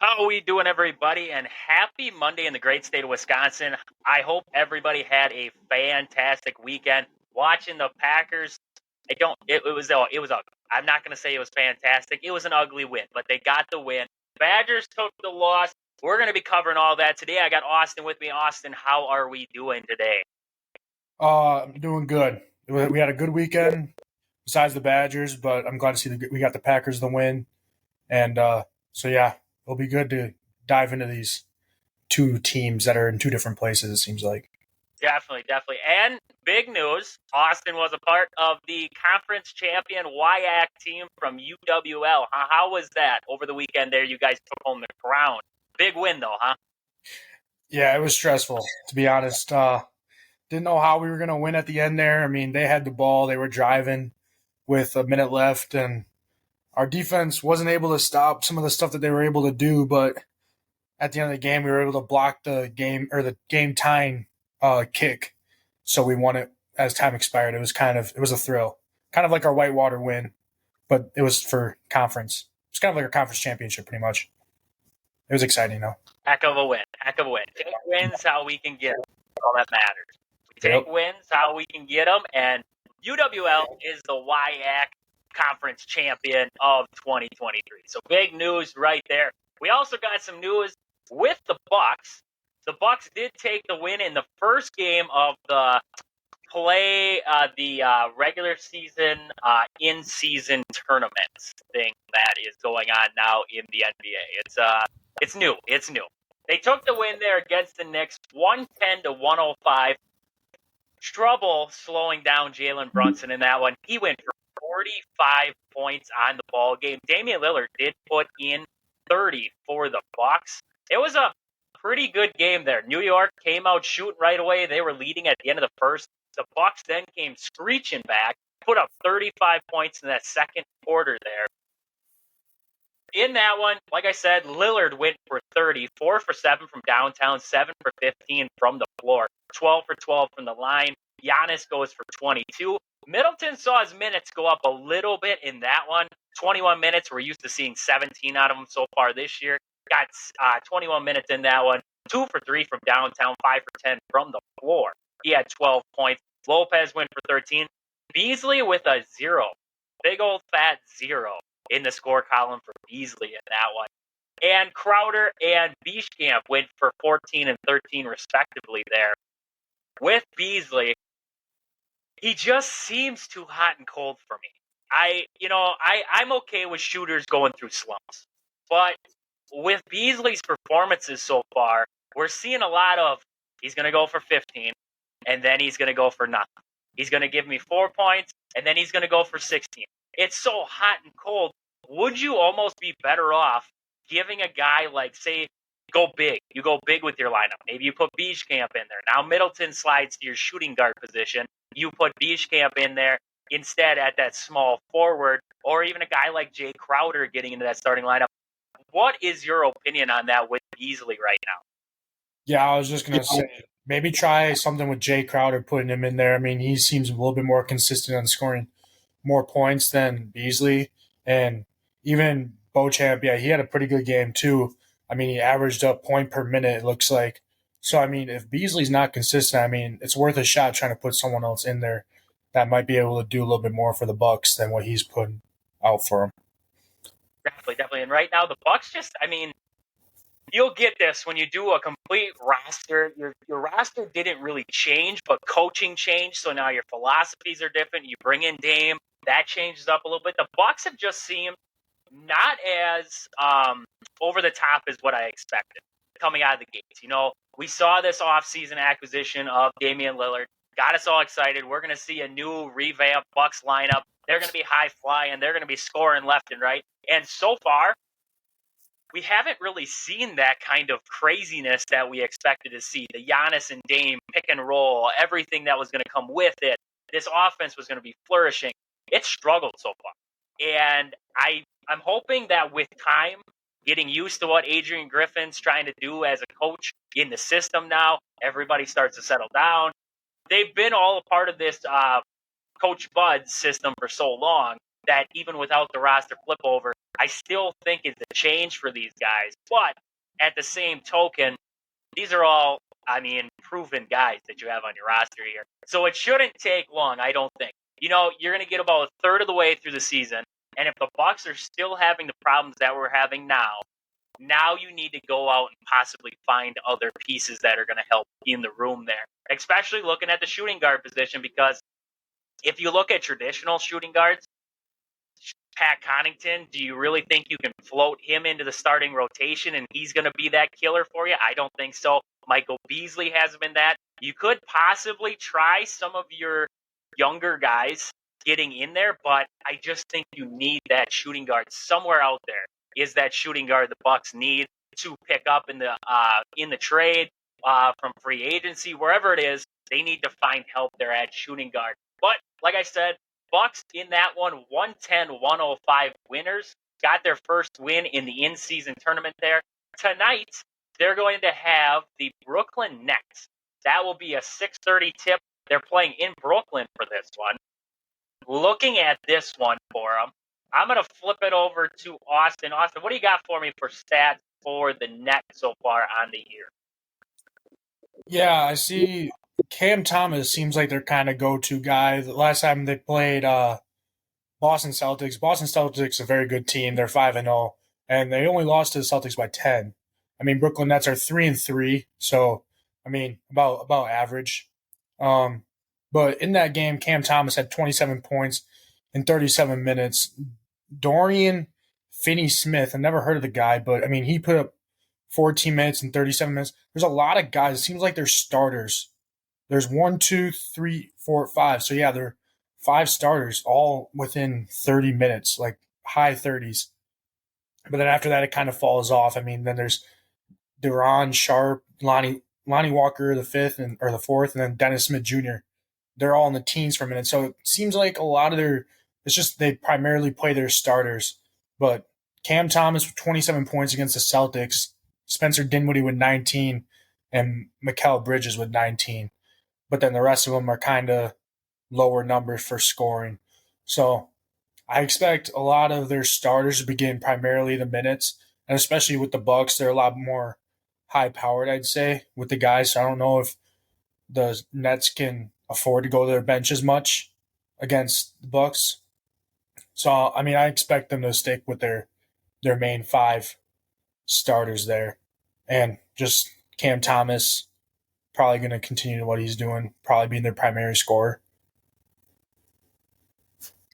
How are we doing, everybody? And happy Monday in the great state of Wisconsin. I hope everybody had a fantastic weekend watching the Packers. It was ugly. I'm not going to say it was fantastic. It was an ugly win, but they got the win. Badgers took the loss. We're going to be covering all that today. I got Austin with me. Austin, how are we doing today? I'm doing good. We had a good weekend besides the Badgers, but I'm glad to see we got the Packers the win. And so, yeah, it'll be good to dive into these two teams that are in two different places, it seems like. Definitely. And big news, Austin was a part of the conference champion WIAC team from UWL. How was that over the weekend there? You guys took home the crown. Big win, though, huh? Yeah, it was stressful, to be honest. Didn't know how we were going to win at the end there. I mean, they had the ball, they were driving with a minute left, and our defense wasn't able to stop some of the stuff that they were able to do, but at the end of the game, we were able to block the game tying kick, so we won it as time expired. It was a thrill, kind of like our Whitewater win, but it was for conference. It's kind of like a conference championship, pretty much. It was exciting, though. Heck of a win. Take wins how we can get them. All that matters. We take wins how we can get them, and UWL is the WIAC conference champion of 2023. So big news right there. We also got some news with the Bucks. The Bucks did take the win in the first game of the regular season in-season tournaments thing that is going on now in the NBA. It's new. They took the win there against the Knicks, 110-105. Trouble slowing down Jalen Brunson in that one. He went for 45 points on the ball game. Damian Lillard did put in 30 for the Bucks. It was a pretty good game there. New York came out shooting right away. They were leading at the end of the first. The Bucks then came screeching back, put up 35 points in that second quarter there. In that one, like I said, Lillard went for 30, 4 for 7 from downtown, 7 for 15 from the floor, 12 for 12 from the line. Giannis goes for 22. Middleton saw his minutes go up a little bit in that one. 21 minutes. We're used to seeing 17 out of him so far this year. Got 21 minutes in that one. 2 for 3 from downtown, 5 for 10 from the floor. He had 12 points. Lopez went for 13. Beasley with a 0. Big old fat 0 in the score column for Beasley in that one. And Crowder and Bieshkamp went for 14 and 13 respectively there. With Beasley, he just seems too hot and cold for me. I'm okay with shooters going through slumps. But with Beasley's performances so far, we're seeing a lot of he's going to go for 15, and then he's going to go for nothing. He's going to give me 4 points, and then he's going to go for 16. It's so hot and cold. Would you almost be better off giving a guy like, say, go big? You go big with your lineup. Maybe you put Bieshkamp in there. Now Middleton slides to your shooting guard position. You put Bieshkamp in there instead at that small forward, or even a guy like Jay Crowder getting into that starting lineup. What is your opinion on that with Beasley right now? Yeah, I was just going to say, maybe try something with Jay Crowder, putting him in there. I mean, he seems a little bit more consistent on scoring more points than Beasley. And even Beauchamp, yeah, he had a pretty good game too. I mean, he averaged a point per minute, it looks like. So, I mean, if Beasley's not consistent, I mean, it's worth a shot trying to put someone else in there that might be able to do a little bit more for the Bucks than what he's putting out for them. Definitely. And right now, the Bucks you'll get this when you do a complete roster. Your roster didn't really change, but coaching changed. So now your philosophies are different. You bring in Dame, that changes up a little bit. The Bucks have just seemed not as over the top as what I expected coming out of the gates. We saw this offseason acquisition of Damian Lillard. Got us all excited. We're going to see a new revamped Bucks lineup. They're going to be high flying. They're going to be scoring left and right. And so far, we haven't really seen that kind of craziness that we expected to see. The Giannis and Dame pick and roll, everything that was going to come with it. This offense was going to be flourishing. It struggled so far. And I'm hoping that with time, getting used to what Adrian Griffin's trying to do as a coach in the system now, everybody starts to settle down. They've been all a part of this Coach Bud's system for so long. that even without the roster flip over, I still think is a change for these guys. But at the same token, these are all, proven guys that you have on your roster here. So it shouldn't take long, I don't think. You're going to get about a third of the way through the season. And if the Bucks are still having the problems that we're having now you need to go out and possibly find other pieces that are going to help in the room there, especially looking at the shooting guard position, because if you look at traditional shooting guards, Pat Connaughton, do you really think you can float him into the starting rotation and he's going to be that killer for you? I don't think so. Michael Beasley hasn't been that. You could possibly try some of your younger guys getting in there, but I just think you need that shooting guard somewhere out there. Is that shooting guard the Bucks need to pick up in the trade from free agency, wherever it is? They need to find help there at shooting guard. But like I said, Bucks in that one, 110-105 winners, got their first win in the in-season tournament there. Tonight, they're going to have the Brooklyn Nets. That will be a 6:30 tip. They're playing in Brooklyn for this one. Looking at this one for them, I'm going to flip it over to Austin. Austin, what do you got for me for stats for the Nets so far on the year? Yeah, I see Cam Thomas seems like their kind of go-to guy. The last time they played Boston Celtics, a very good team. They're 5-0, and they only lost to the Celtics by 10. Brooklyn Nets are 3-3, so about average. But in that game, Cam Thomas had 27 points in 37 minutes. Dorian Finney-Smith, I never heard of the guy, but he put up 14 minutes and 37 minutes. There's a lot of guys. It seems like they're starters. There's 1, 2, 3, 4, 5. So yeah, they're 5 starters all within 30 minutes, like high 30s. But then after that, it kind of falls off. Then there's Duran Sharp, Lonnie Walker, the fourth, and then Dennis Smith Jr. They're all in the teens for a minute. So it seems like a lot of it's just they primarily play their starters. But Cam Thomas with 27 points against the Celtics, Spencer Dinwiddie with 19, and Mikal Bridges with 19. But then the rest of them are kind of lower numbers for scoring. So I expect a lot of their starters to begin primarily the minutes, and especially with the Bucks, they're a lot more high-powered, I'd say, with the guys. So I don't know if the Nets can afford to go to their bench as much against the Bucks. So I expect them to stick with their main 5 starters there, and just Cam Thomas probably going to continue what he's doing, probably being their primary scorer.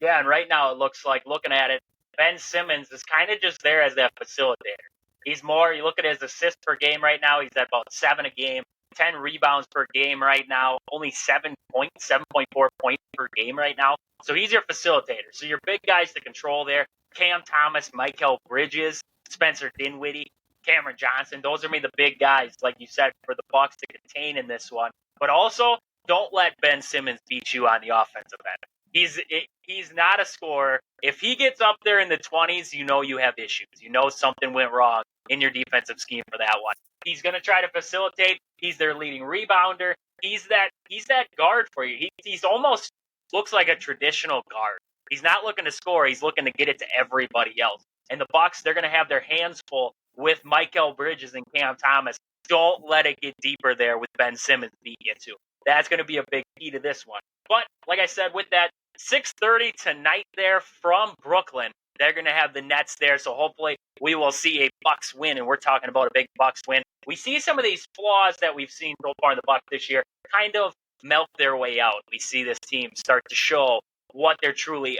Yeah, and right now it looks like, looking at it, Ben Simmons is kind of just there as that facilitator. He's more, you look at his assists per game right now, he's at about 7 a game, 10 rebounds per game right now, only 7.4 points per game right now. So he's your facilitator. So your big guys to control there, Cam Thomas, Mikal Bridges, Spencer Dinwiddie, Cameron Johnson. Those are the big guys, like you said, for the Bucks to contain in this one. But also, don't let Ben Simmons beat you on the offensive end. He's not a scorer. If he gets up there in the 20s, you have issues. Something went wrong in your defensive scheme for that one. He's going to try to facilitate. He's their leading rebounder. He's that guard for you. He's almost looks like a traditional guard. He's not looking to score. He's looking to get it to everybody else. And the Bucks, they're going to have their hands full with Mikal Bridges and Cam Thomas. Don't let it get deeper there with Ben Simmons beating you too. That's going to be a big key to this one. But like I said, with that 6:30 tonight there from Brooklyn, they're going to have the Nets there. So hopefully we will see a Bucks win, and we're talking about a big Bucks win. We see some of these flaws that we've seen so far in the Bucks this year kind of melt their way out. We see this team start to show what they're truly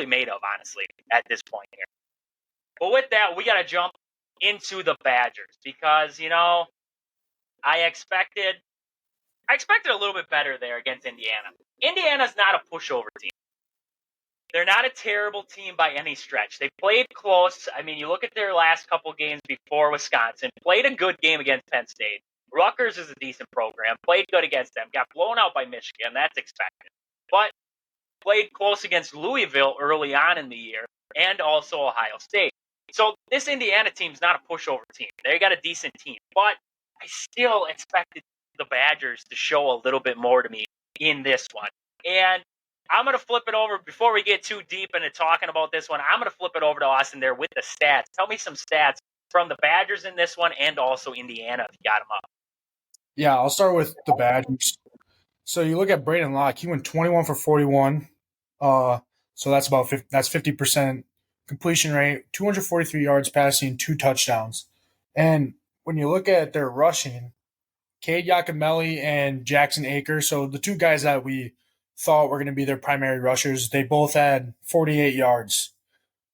made of, honestly, at this point here. But with that, we got to jump into the Badgers because, I expected a little bit better there against Indiana. Indiana's not a pushover team. They're not a terrible team by any stretch. They played close. You look at their last couple games before Wisconsin, played a good game against Penn State. Rutgers is a decent program, played good against them, got blown out by Michigan, that's expected. But played close against Louisville early on in the year, and also Ohio State. So this Indiana team's not a pushover team. They got a decent team, but I still expected the Badgers to show a little bit more to me in this one. And I'm going to flip it over before we get too deep into talking about this one. I'm going to flip it over to Austin there with the stats. Tell me some stats from the Badgers in this one and also Indiana if you got them up. Yeah, I'll start with the Badgers. So you look at Braden Locke, he went 21 for 41. So that's about 50% completion rate, 243 yards passing, 2 touchdowns. And when you look at their rushing, Cade Yakimelli and Jackson Akers, so the two guys that we thought were going to be their primary rushers, they both had 48 yards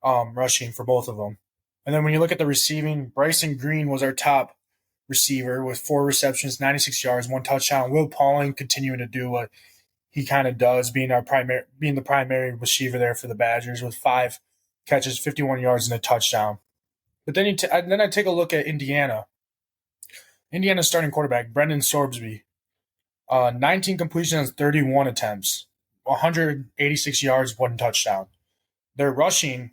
rushing for both of them. And then when you look at the receiving, Bryson Green was our top receiver with 4 receptions, 96 yards, 1 touchdown. Will Pauling continuing to do what he kind of does, being the primary receiver there for the Badgers with 5 catches, 51 yards, and a touchdown. But then I take a look at Indiana. Indiana's starting quarterback, Brendan Sorbsby, 19 completions, 31 attempts, 186 yards, 1 touchdown. They're rushing.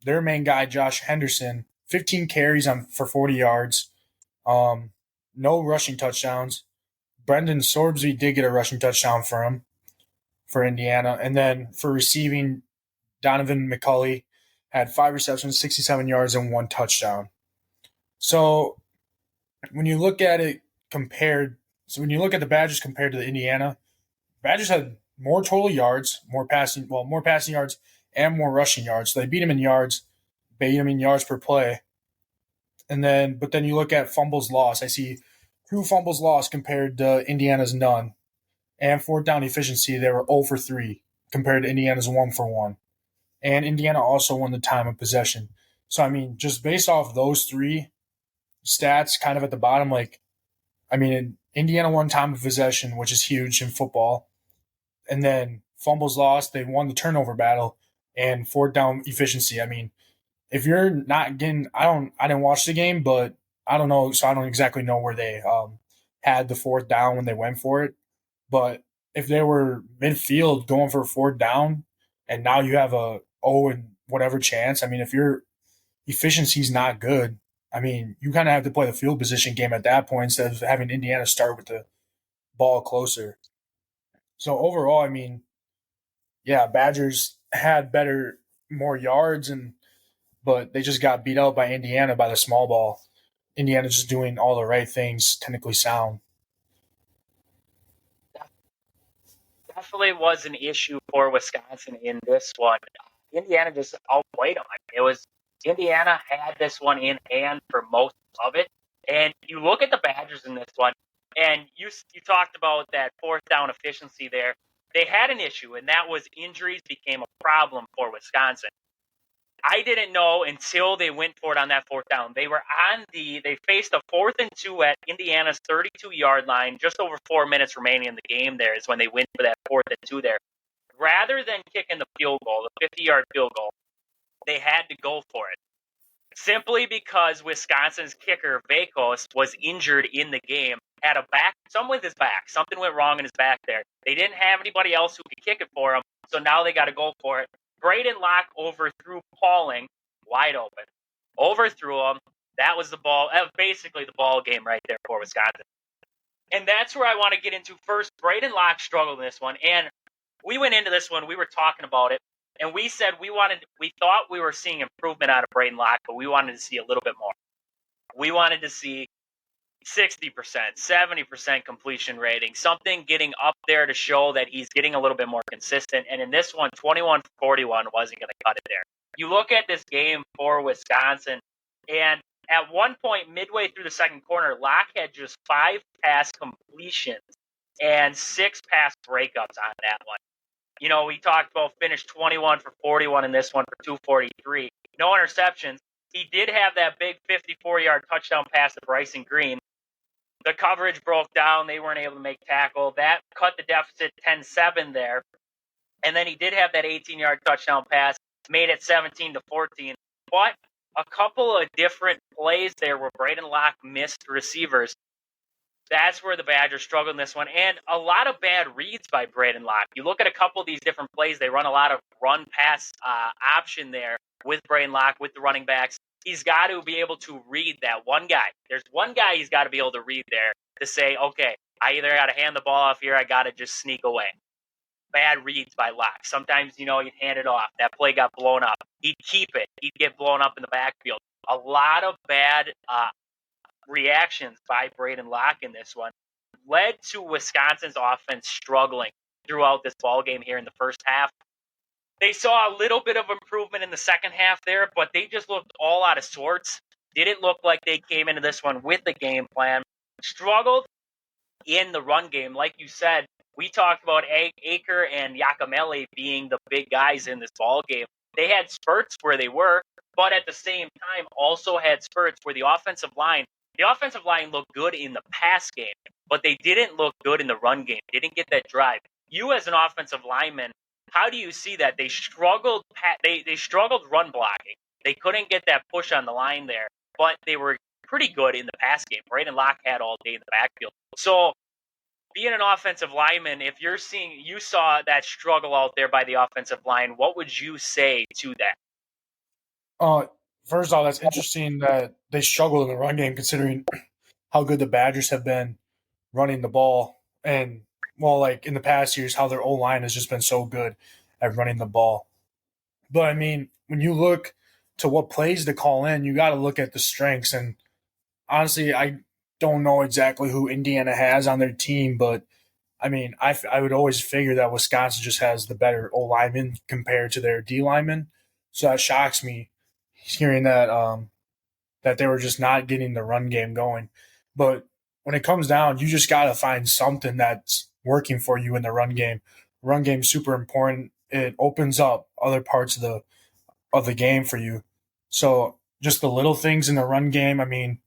Their main guy, Josh Henderson, 15 carries for 40 yards. No rushing touchdowns. Brendan Sorbsby did get a rushing touchdown for him, for Indiana. And then for receiving, Donovan McCulley had 5 receptions, 67 yards, and 1 touchdown. So when you look at it when you look at the Badgers compared to the Indiana, Badgers had more total yards, more passing yards, and more rushing yards. So they beat them in yards, per play. But then you look at fumbles lost. I see 2 fumbles lost compared to Indiana's none. And fourth down efficiency, they were 0 for 3 compared to Indiana's 1 for 1. And Indiana also won the time of possession. So, I mean, just based off those 3 stats kind of at the bottom, Indiana won time of possession, which is huge in football. And then fumbles lost, they won the turnover battle, and fourth down efficiency. I mean, if you're not getting, I didn't watch the game, but I don't know, so I don't exactly know where they had the fourth down when they went for it. But if they were midfield going for a fourth down, and now you have a 0 and whatever chance, I mean, if your efficiency is not good, I mean, you kind of have to play the field position game at that point instead of having Indiana start with the ball closer. So overall, I mean, yeah, Badgers had more yards, but they just got beat out by Indiana by the small ball. Indiana just doing all the right things, technically sound. Definitely was an issue for Wisconsin in this one. Indiana just outplayed them. It was Indiana had this one in hand for most of it. And you look at the Badgers in this one, and you talked about that fourth down efficiency there. They had an issue, and that was injuries became a problem for Wisconsin. I didn't know until they went for it on that fourth down. They faced a 4th and 2 at Indiana's 32-yard line, just over 4 minutes remaining in the game there is when they went for that 4th and 2 there. Rather than kicking the field goal, the 50-yard field goal, they had to go for it. Simply because Wisconsin's kicker, Vakos, was injured in the game, had a back, something with his back. Something went wrong in his back there. They didn't have anybody else who could kick it for him, so now they got to go for it. Braden Locke overthrew Pauling, wide open. Overthrew him. That was the ball. That was basically the ball game right there for Wisconsin. And that's where I want to get into first. Braden Locke struggled in this one. And we went into this one. We were talking about it. And we said we thought we were seeing improvement out of Braden Locke, but we wanted to see a little bit more. We wanted to see 60%, 70% completion rating, something getting up there to show that he's getting a little bit more consistent. And in this one, 21 for 41 wasn't going to cut it there. You look at this game for Wisconsin, and at one point, midway through the second quarter, Locke had just 5 pass completions and 6 pass breakups on that one. You know, we talked about finished 21 for 41 in this one for 243. No interceptions. He did have that big 54-yard touchdown pass to Bryson Green. The coverage broke down. They weren't able to make tackle. That cut the deficit 10-7 there. And then he did have that 18-yard touchdown pass, made it 17-14. But a couple of different plays there where Braden Locke missed receivers. That's where the Badgers struggled in this one. And a lot of bad reads by Braden Locke. You look at a couple of these different plays, they run a lot of run-pass option there with Braden Locke, with the running backs. He's got to be able to read that one guy. There's one guy he's got to be able to read there to say, okay, I either got to hand the ball off here, I got to just sneak away. bad reads by Locke. Sometimes, he'd hand it off. That play got blown up. He'd keep it. He'd get blown up in the backfield. A lot of bad reactions by Braden Locke in this one led to Wisconsin's offense struggling throughout this ball game here in the first half. They saw a little bit of improvement in the second half there, but they just looked all out of sorts. Didn't look like they came into this one with a game plan. Struggled in the run game. Like you said, we talked about Aker and Yakamele being the big guys in this ball game. They had spurts where they were, but at the same time also had spurts where the offensive line looked good in the pass game, but they didn't look good in the run game. They didn't get that drive. You as an offensive lineman, how do you see that? They struggled they struggled run blocking. They couldn't get that push on the line there, but they were pretty good in the pass game. Braden Locke had all day in the backfield. So being an offensive lineman, if you saw that struggle out there by the offensive line, what would you say to that? First off, that's interesting that they struggled in the run game considering how good the Badgers have been running the ball. And, well, like in the past years, how their O-line has just been so good at running the ball. But, I mean, when you look to what plays to call in, you got to look at the strengths. And, honestly, I don't know exactly who Indiana has on their team, but, I mean, I would always figure that Wisconsin just has the better O-lineman compared to their D-lineman. So that shocks me hearing that that they were just not getting the run game going. But when it comes down, you just got to find something that's working for you in the run game. Run game is super important. It opens up other parts of the game for you. So just the little things in the run game, I mean,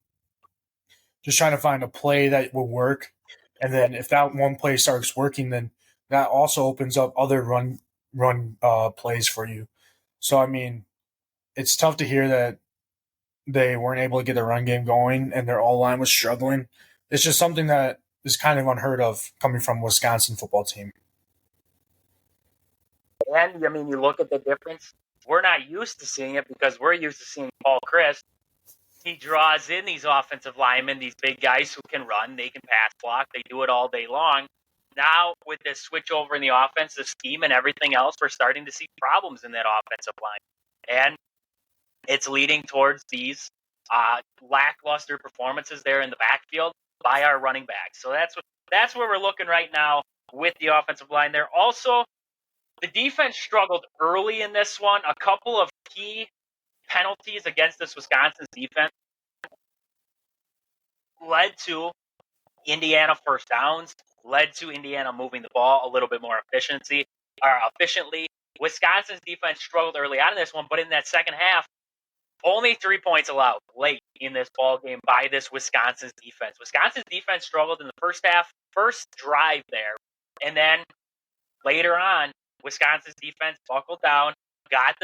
just trying to find a play that will work. And then if that one play starts working, then that also opens up other run plays for you. So, I mean, it's tough to hear that they weren't able to get the run game going and their O-line was struggling. It's just something that is kind of unheard of coming from Wisconsin football team. And, I mean, you look at the difference. We're not used to seeing it because we're used to seeing Paul Chryst. He draws in these offensive linemen, these big guys who can run, they can pass block, they do it all day long. Now, with this switch over in the offense, the scheme and everything else, we're starting to see problems in that offensive line. And it's leading towards these lackluster performances there in the backfield by our running backs. So that's where we're looking right now with the offensive line there. Also, the defense struggled early in this one. A couple of key penalties against this Wisconsin defense led to Indiana first downs, led to Indiana moving the ball a little bit more efficiently. Wisconsin's defense struggled early on in this one, but in that second half, only 3 points allowed late in this ball game by this Wisconsin's defense. Wisconsin's defense struggled in the first half, first drive there, and then later on, Wisconsin's defense buckled down, got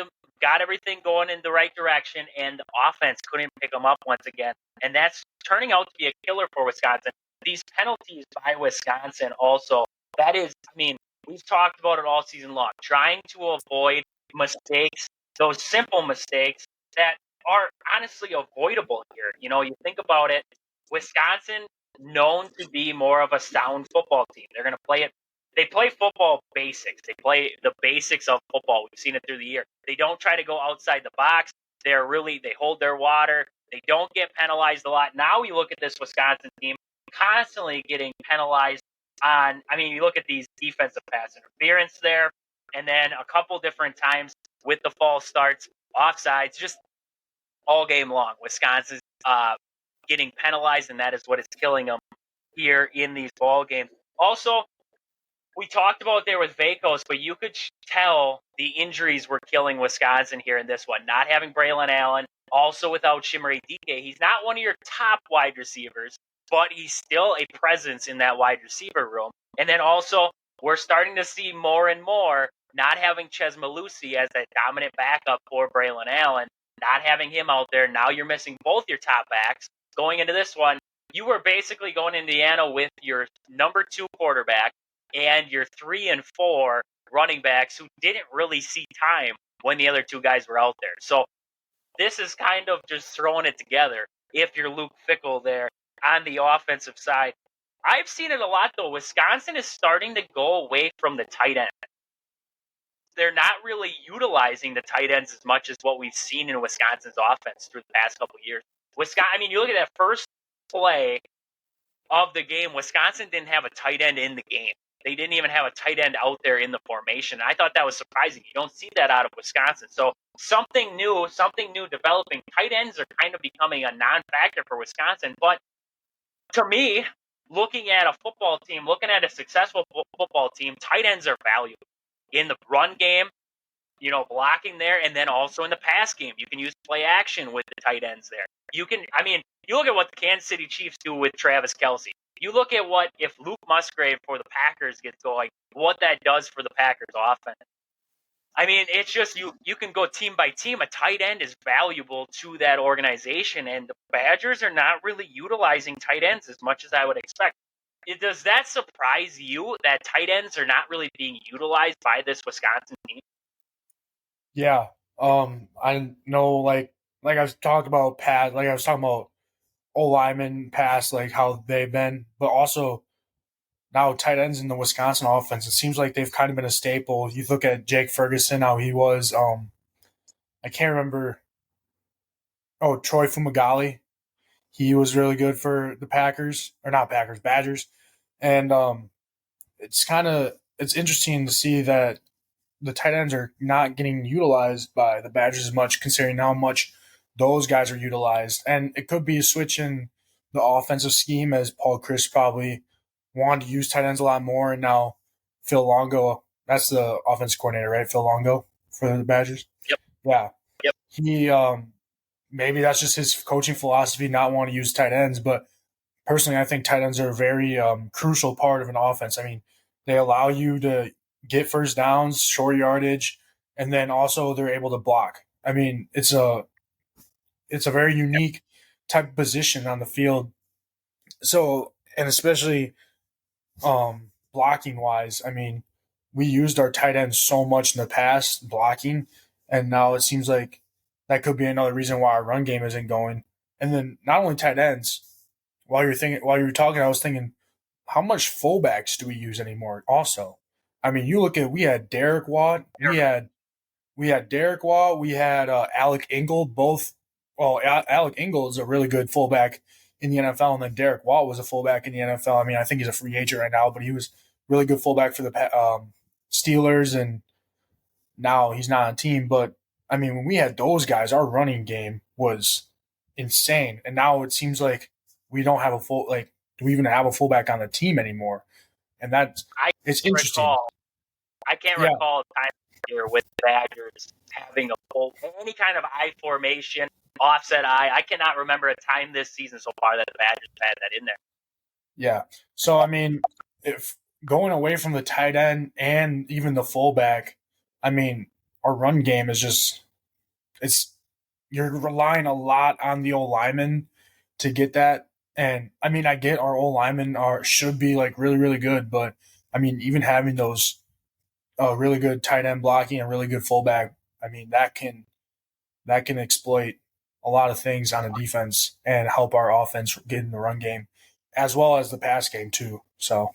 everything going in the right direction, and the offense couldn't pick them up once again. And that's turning out to be a killer for Wisconsin. These penalties by Wisconsin also, that is, I mean, we've talked about it all season long, trying to avoid mistakes, those simple mistakes that are honestly avoidable here. You think about it, Wisconsin known to be more of a sound football team. They're going to play it. They play football basics. They play the basics of football. We've seen it through the year. They don't try to go outside the box. They hold their water. They don't get penalized a lot. Now you look at this Wisconsin team constantly getting penalized you look at these defensive pass interference there, and then a couple different times with the false starts, offsides, just all game long. Wisconsin's getting penalized, and that is what is killing them here in these ball games. Also, we talked about there with Vakos, but you could tell the injuries were killing Wisconsin here in this one. Not having Braylon Allen, also without Chimere Dike. He's not one of your top wide receivers, but he's still a presence in that wide receiver room. And then also, we're starting to see more and more not having Chez Mellusi as that dominant backup for Braylon Allen, not having him out there. Now you're missing both your top backs. Going into this one, you were basically going to Indiana with your number 2 quarterback and your 3 and 4 running backs who didn't really see time when the other 2 guys were out there. So this is kind of just throwing it together if you're Luke Fickell there on the offensive side. I've seen it a lot, though. Wisconsin is starting to go away from the tight end. they're not really utilizing the tight ends as much as what we've seen in Wisconsin's offense through the past couple of years. I mean, you look at that first play of the game, Wisconsin didn't have a tight end in the game. They didn't even have a tight end out there in the formation. I thought that was surprising. You don't see that out of Wisconsin. So something new developing. Tight ends are kind of becoming a non-factor for Wisconsin. But to me, looking at a football team, looking at a successful football team, tight ends are valuable in the run game, blocking there, and then also in the pass game. You can use play action with the tight ends there. You look at what the Kansas City Chiefs do with Travis Kelce. You look at if Luke Musgrave for the Packers gets going, what that does for the Packers offense. I mean, it's just you can go team by team. A tight end is valuable to that organization, and the Badgers are not really utilizing tight ends as much as I would expect. Does that surprise you that tight ends are not really being utilized by this Wisconsin team? Yeah. I know, like I was talking about O-lineman pass, like how they've been, but also now tight ends in the Wisconsin offense. It seems like they've kind of been a staple. You look at Jake Ferguson, how he was. I can't remember. Oh, Troy Fumagalli. He was really good for the Packers, or not Packers, Badgers, and it's interesting to see that the tight ends are not getting utilized by the Badgers as much, considering how much those guys are utilized. And it could be a switch in the offensive scheme, as Paul Chryst probably wanted to use tight ends a lot more. And now Phil Longo, that's the offensive coordinator, right? Phil Longo for the Badgers. Yep. Yeah. Yep. He maybe that's just his coaching philosophy, not want to use tight ends. But personally, I think tight ends are a very crucial part of an offense. I mean, they allow you to get first downs, short yardage, and then also they're able to block. I mean, it's a very unique type of position on the field. So, and especially blocking wise, I mean, we used our tight ends so much in the past blocking, and now it seems like that could be another reason why our run game isn't going. And then not only tight ends. While you were talking, I was thinking, how much fullbacks do we use anymore? Also, I mean, we had Derek Watt, we had Derek Watt, we had Alec Ingold. Alec Ingold is a really good fullback in the NFL, and then Derek Watt was a fullback in the NFL. I mean, I think he's a free agent right now, but he was really good fullback for the Steelers, and now he's not on team. But I mean, when we had those guys, our running game was insane, and now it seems like we don't have do we even have a fullback on the team anymore? And it's interesting. I can't recall a time here with the Badgers having any kind of I formation, offset I. I cannot remember a time this season so far that the Badgers had that in there. Yeah. So, I mean, if going away from the tight end and even the fullback, I mean, our run game is you're relying a lot on the O-lineman to get that. And I mean, I get our O-linemen should be like really, really good, but I mean, even having those really good tight end blocking and really good fullback, I mean, that can exploit a lot of things on a defense and help our offense get in the run game, as well as the pass game too. So,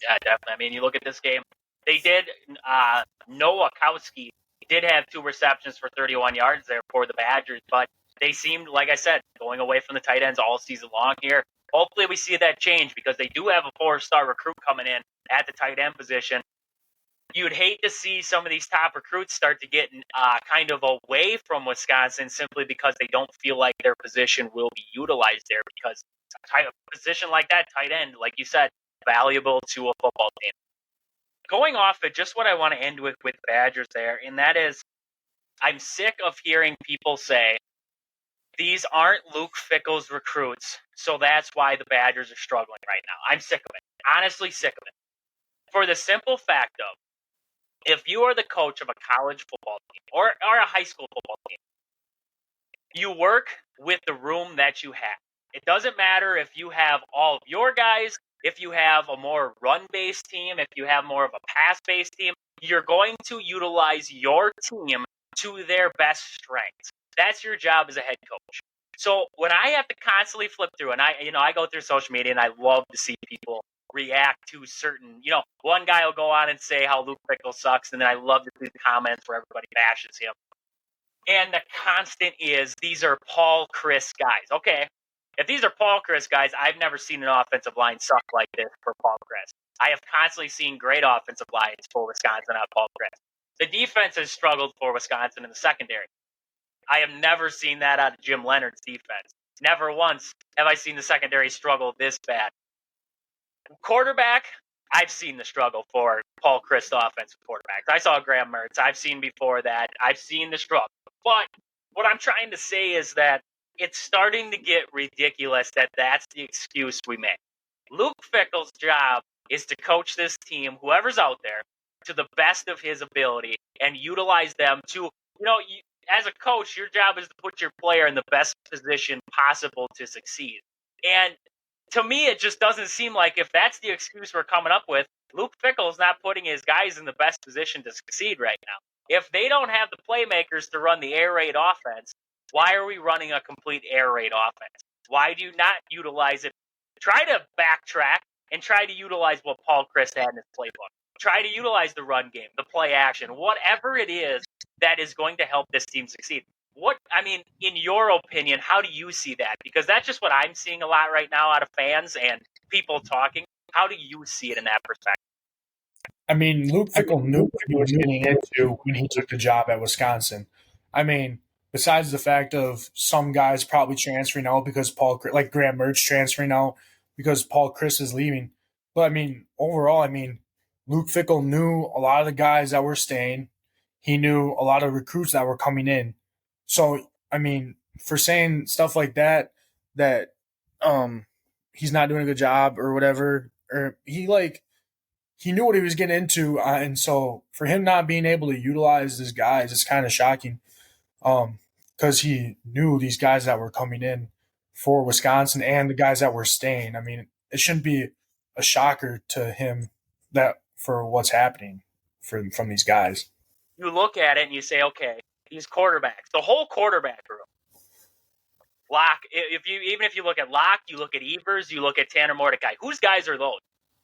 yeah, definitely. I mean, you look at this game; they did. Noah Kowski did have 2 receptions for 31 yards there for the Badgers, but they seemed, like I said, going away from the tight ends all season long here. Hopefully we see that change because they do have a 4-star recruit coming in at the tight end position. You'd hate to see some of these top recruits start to get kind of away from Wisconsin simply because they don't feel like their position will be utilized there, because a position like that, tight end, like you said, valuable to a football team. Going off of just what I want to end with Badgers there, and that is, I'm sick of hearing people say, these aren't Luke Fickell's recruits, so that's why the Badgers are struggling right now. I'm sick of it. Honestly sick of it. For the simple fact of, if you are the coach of a college football team or a high school football team, you work with the room that you have. It doesn't matter if you have all of your guys, if you have a more run-based team, if you have more of a pass-based team, you're going to utilize your team to their best strengths. That's your job as a head coach. So when I have to constantly flip through, and I go through social media, and I love to see people react to certain, one guy will go on and say how Luke Fickell sucks, and then I love to see the comments where everybody bashes him. And the constant is, these are Paul Chryst guys. Okay, if these are Paul Chryst guys, I've never seen an offensive line suck like this for Paul Chryst. I have constantly seen great offensive lines for Wisconsin on Paul Chryst. The defense has struggled for Wisconsin in the secondary. I have never seen that out of Jim Leonard's defense. Never once have I seen the secondary struggle this bad. Quarterback, I've seen the struggle for Paul Chryst offensive quarterbacks. I saw Graham Mertz. I've seen before that. I've seen the struggle. But what I'm trying to say is that it's starting to get ridiculous that that's the excuse we make. Luke Fickell's job is to coach this team, whoever's out there, to the best of his ability and utilize them to, as a coach, your job is to put your player in the best position possible to succeed. And to me, it just doesn't seem like, if that's the excuse we're coming up with, Luke Fickell's not putting his guys in the best position to succeed right now. If they don't have the playmakers to run the air raid offense, why are we running a complete air raid offense? Why do you not utilize it? Try to backtrack and try to utilize what Paul Chryst had in his playbook. Try to utilize the run game, the play action, whatever it is that is going to help this team succeed. In your opinion, how do you see that? Because that's just what I'm seeing a lot right now out of fans and people talking. How do you see it in that perspective? I mean, Luke Fickell knew what he was getting into when he took the job at Wisconsin. I mean, besides the fact of some guys probably transferring out because like Graham Mertz transferring out because Paul Chryst is leaving. But, overall, Luke Fickell knew a lot of the guys that were staying. He knew a lot of recruits that were coming in. So, for saying stuff like that he's not doing a good job or whatever, or he knew what he was getting into. And so for him not being able to utilize these guys, it's kind of shocking. Because he knew these guys that were coming in for Wisconsin and the guys that were staying. It shouldn't be a shocker to him that for what's happening from these guys. You look at it and you say, okay, these quarterbacks, the whole quarterback room. Locke, even if you look at Locke, you look at Evers, you look at Tanner Mordecai, whose guys are those?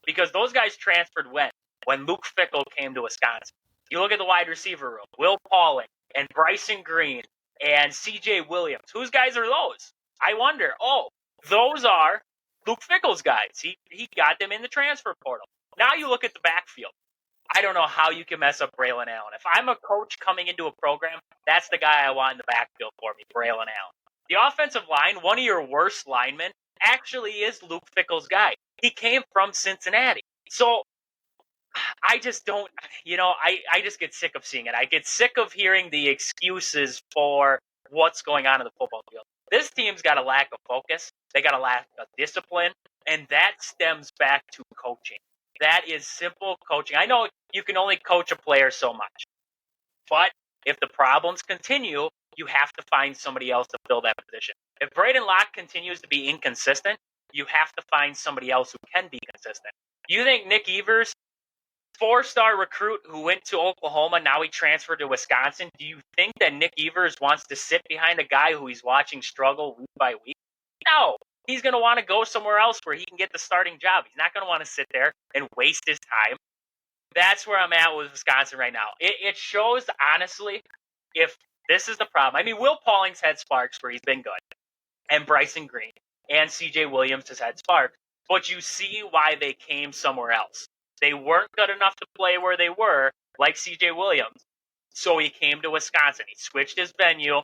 Because those guys transferred when Luke Fickell came to Wisconsin. You look at the wide receiver room, Will Pauling and Bryson Green and C.J. Williams. Whose guys are those? I wonder. Oh, those are Luke Fickell's guys. He got them in the transfer portal. Now you look at the backfield. I don't know how you can mess up Braylon Allen. If I'm a coach coming into a program, that's the guy I want in the backfield for me, Braylon Allen. The offensive line, one of your worst linemen, actually is Luke Fickell's guy. He came from Cincinnati. So I just don't, I just get sick of seeing it. I get sick of hearing the excuses for what's going on in the football field. This team's got a lack of focus. They got a lack of discipline, and that stems back to coaching. That is simple coaching. I know you can only coach a player so much, but if the problems continue, you have to find somebody else to fill that position. If Braden Locke continues to be inconsistent, you have to find somebody else who can be consistent. You think Nick Evers, 4-star recruit who went to Oklahoma, now he transferred to Wisconsin, do you think that Nick Evers wants to sit behind a guy who he's watching struggle week by week? No. He's going to want to go somewhere else where he can get the starting job. He's not going to want to sit there and waste his time. That's where I'm at with Wisconsin right now. It shows, honestly, if this is the problem. Will Pauling's had sparks where he's been good, and Bryson Green and C.J. Williams has had sparks, but you see why they came somewhere else. They weren't good enough to play where they were, like C.J. Williams, so he came to Wisconsin. He switched his venue.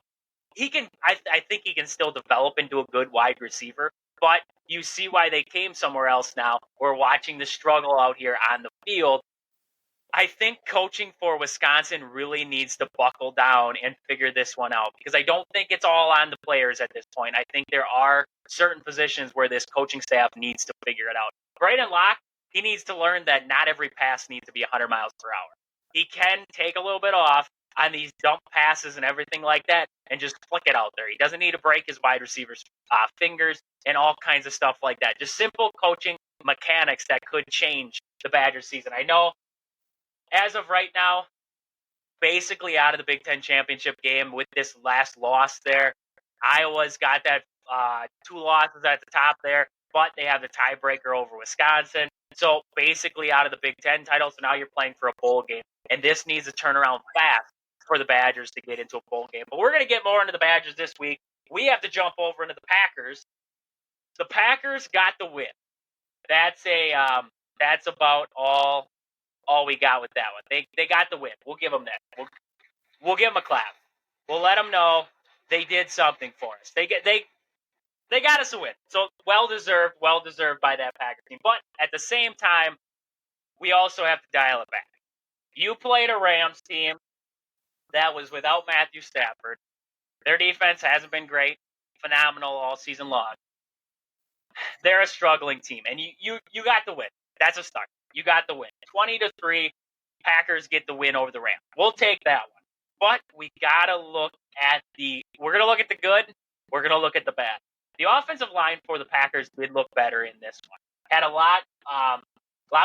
I think he can still develop into a good wide receiver, but you see why they came somewhere else now. We're watching the struggle out here on the field. I think coaching for Wisconsin really needs to buckle down and figure this one out, because I don't think it's all on the players at this point. I think there are certain positions where this coaching staff needs to figure it out. Braden Locke, he needs to learn that not every pass needs to be 100 miles per hour. He can take a little bit off on these dump passes and everything like that and just flick it out there. He doesn't need to break his wide receiver's fingers and all kinds of stuff like that. Just simple coaching mechanics that could change the Badgers season. I know as of right now, basically out of the Big Ten championship game with this last loss there, Iowa's got that 2 losses at the top there, but they have the tiebreaker over Wisconsin. So basically out of the Big Ten title, so now you're playing for a bowl game. And this needs to turn around fast for the Badgers to get into a bowl game. But we're going to get more into the Badgers this week. We have to jump over into the Packers. The Packers got the win. That's about all we got with that one. They got the win. We'll give them that. We'll give them a clap. We'll let them know they did something for us. They got us a win. So well deserved by that Packers team. But at the same time, we also have to dial it back. You played a Rams team that was without Matthew Stafford. Their defense hasn't been great, phenomenal all season long. They're a struggling team, and you got the win. That's a start. You got the win. 20-3, Packers get the win over the Rams. We'll take that one. But we gotta look at we're gonna look at the good. We're gonna look at the bad. The offensive line for the Packers did look better in this one. Had a lot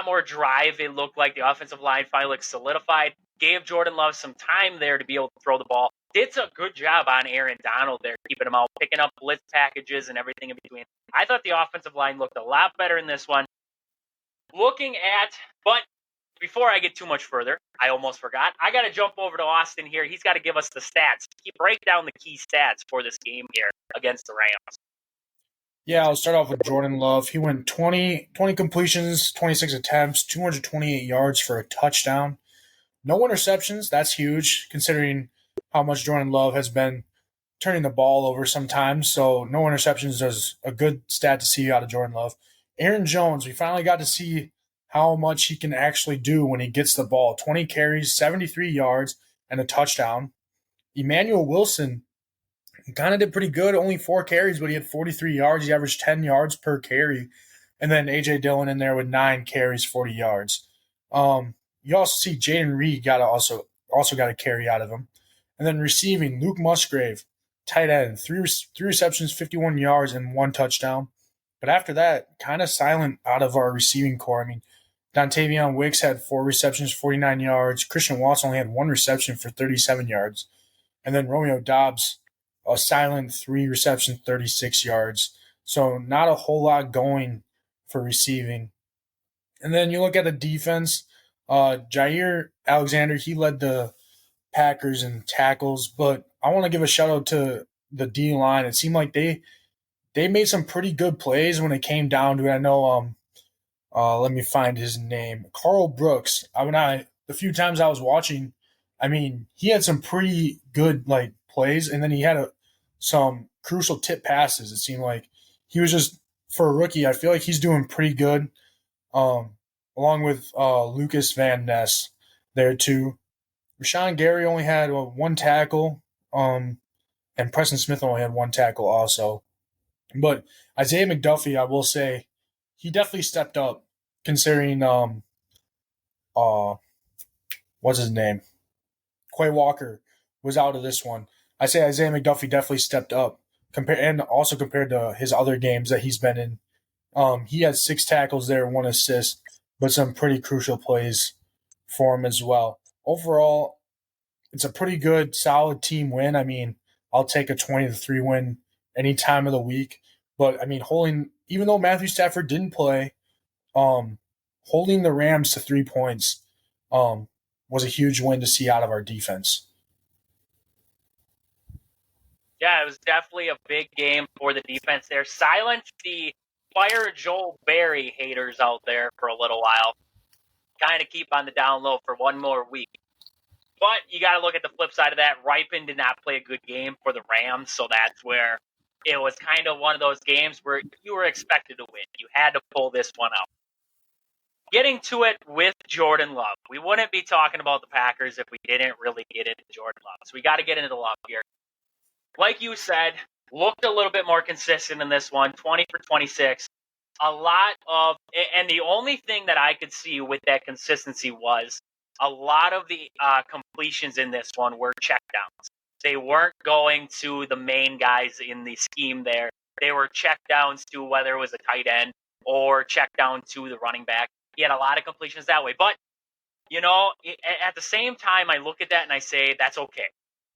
more drive. It looked like the offensive line finally looked solidified. Gave Jordan Love some time there to be able to throw the ball. Did a good job on Aaron Donald there, keeping him out, picking up blitz packages and everything in between. I thought the offensive line looked a lot better in this one. But before I get too much further, I almost forgot. I got to jump over to Austin here. He's got to give us the stats. Break down the key stats for this game here against the Rams. Yeah, I'll start off with Jordan Love. He went 20 completions, 26 attempts, 228 yards for a touchdown. No interceptions. That's huge considering how much Jordan Love has been turning the ball over sometimes. So no interceptions is a good stat to see out of Jordan Love. Aaron Jones, we finally got to see how much he can actually do when he gets the ball. 20 carries, 73 yards, and a touchdown. Emmanuel Wilson kind of did pretty good. Only 4 carries, but he had 43 yards. He averaged 10 yards per carry. And then A.J. Dillon in there with 9 carries, 40 yards. You also see Jaden Reed also got a carry out of him. And then receiving, Luke Musgrave, tight end, 3 receptions, 51 yards, and 1 touchdown. But after that, kind of silent out of our receiving core. I mean, Dontavion Wicks had 4 receptions, 49 yards. Christian Watson only had 1 reception for 37 yards. And then Romeo Doubs, a silent 3 receptions, 36 yards. So not a whole lot going for receiving. And then you look at the defense. Jair Alexander, he led the Packers in tackles, but I want to give a shout out to the D line. It seemed like they made some pretty good plays when it came down to it. I know let me find his name. Carl Brooks. The few times I was watching, I mean, he had some pretty good plays, and then he had some crucial tip passes. It seemed like he was just, for a rookie, I feel like he's doing pretty good. Along with Lucas Van Ness there too. Rashawn Gary only had 1 tackle, and Preston Smith only had 1 tackle also. But Isaiah McDuffie, I will say, he definitely stepped up considering what's his name? Quay Walker was out of this one. I say Isaiah McDuffie definitely stepped up compared to his other games that he's been in. He had 6 tackles there, 1 assist, but some pretty crucial plays for him as well. Overall, it's a pretty good, solid team win. I mean, I'll take a 20-3 win any time of the week. But, I mean, even though Matthew Stafford didn't play, holding the Rams to 3 points was a huge win to see out of our defense. Yeah, it was definitely a big game for the defense there. Silence the Fire Joel Berry haters out there for a little while. Kind of keep on the down low for one more week. But you got to look at the flip side of that. Ripon did not play a good game for the Rams, so that's where it was kind of one of those games where you were expected to win. You had to pull this one out. Getting to it with Jordan Love. We wouldn't be talking about the Packers if we didn't really get into Jordan Love. So we got to get into the Love here. Like you said, looked a little bit more consistent in this one, 20 for 26. And the only thing that I could see with that consistency was a lot of the completions in this one were checkdowns. They weren't going to the main guys in the scheme there. They were checkdowns to whether it was a tight end or checkdown to the running back. He had a lot of completions that way. But, at the same time, I look at that and I say, that's okay.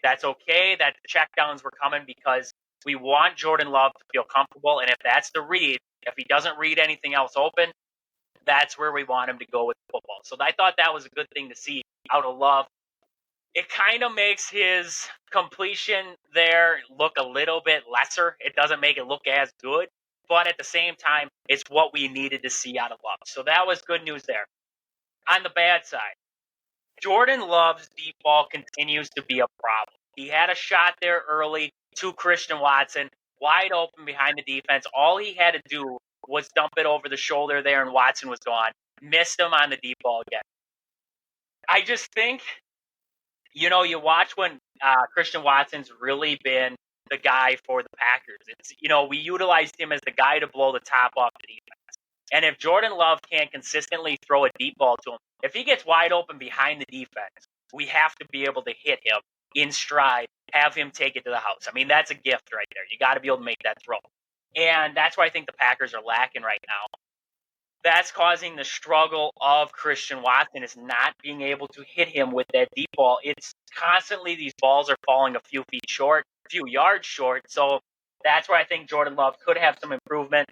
That's okay that the checkdowns were coming because we want Jordan Love to feel comfortable. And if that's the read, if he doesn't read anything else open, that's where we want him to go with football. So I thought that was a good thing to see out of Love. It kind of makes his completion there look a little bit lesser. It doesn't make it look as good, but at the same time, it's what we needed to see out of Love. So that was good news there. On the bad side, Jordan Love's deep ball continues to be a problem. He had a shot there early to Christian Watson, wide open behind the defense. All he had to do was dump it over the shoulder there, and Watson was gone. Missed him on the deep ball again. I just think, you watch when Christian Watson's really been the guy for the Packers. It's, we utilized him as the guy to blow the top off the defense. And if Jordan Love can't consistently throw a deep ball to him, if he gets wide open behind the defense, we have to be able to hit him in stride, have him take it to the house. I mean, that's a gift right there. You got to be able to make that throw. And that's why I think the Packers are lacking right now. That's causing the struggle of Christian Watson, is not being able to hit him with that deep ball. It's constantly these balls are falling a few feet short, a few yards short. So that's where I think Jordan Love could have some improvement.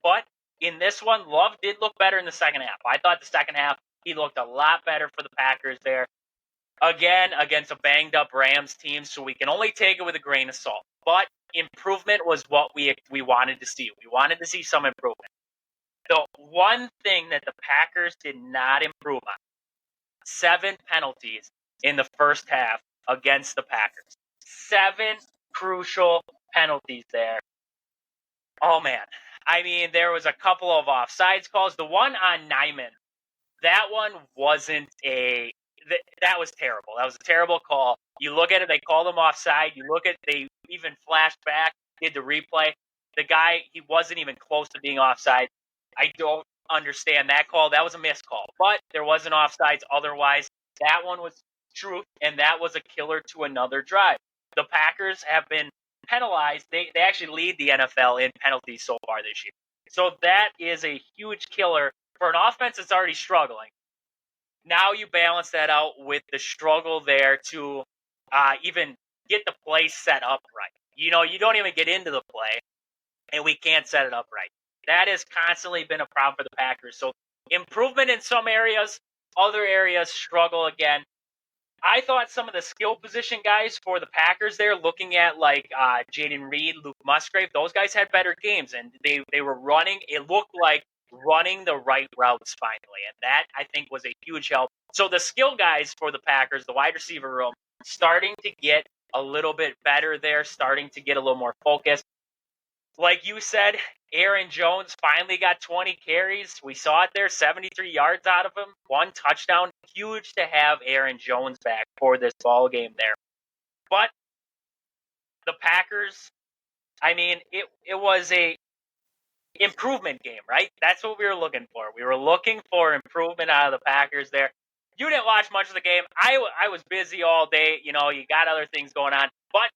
But in this one, Love did look better in the second half. I thought the second half, he looked a lot better for the Packers there. Again, against a banged-up Rams team, so we can only take it with a grain of salt. But improvement was what we wanted to see. We wanted to see some improvement. The one thing that the Packers did not improve on, 7 penalties in the first half against the Packers. 7 crucial penalties there. Oh, man. I mean, there was a couple of offsides calls. The one on Nyman, that one wasn't that was terrible. That was a terrible call. You look at it, they called him offside. They even flashed back, did the replay. The guy, he wasn't even close to being offside. I don't understand that call. That was a missed call. But there wasn't offsides otherwise. That one was truth, and that was a killer to another drive. The Packers have been penalized. They actually lead the NFL in penalties so far this year. So that is a huge killer for an offense that's already struggling. Now you balance that out with the struggle there to even get the play set up right. You don't even get into the play, and we can't set it up right. That has constantly been a problem for the Packers. So improvement in some areas, other areas struggle again. I thought some of the skill position guys for the Packers there, looking at like Jaden Reed, Luke Musgrave, those guys had better games, and they were running. It looked like running the right routes finally, and that I think was a huge help. So the skill guys for the Packers, the wide receiver room, starting to get a little bit better there, starting to get a little more focused. Like you said, Aaron Jones finally got 20 carries. We saw it there, 73 yards out of him, 1 touchdown. Huge to have Aaron Jones back for this ball game there. But the Packers, I mean, it was a improvement game, right? That's what we were looking for. We were looking for improvement out of the Packers there. You didn't watch much of the game. I was busy all day. You got other things going on. But,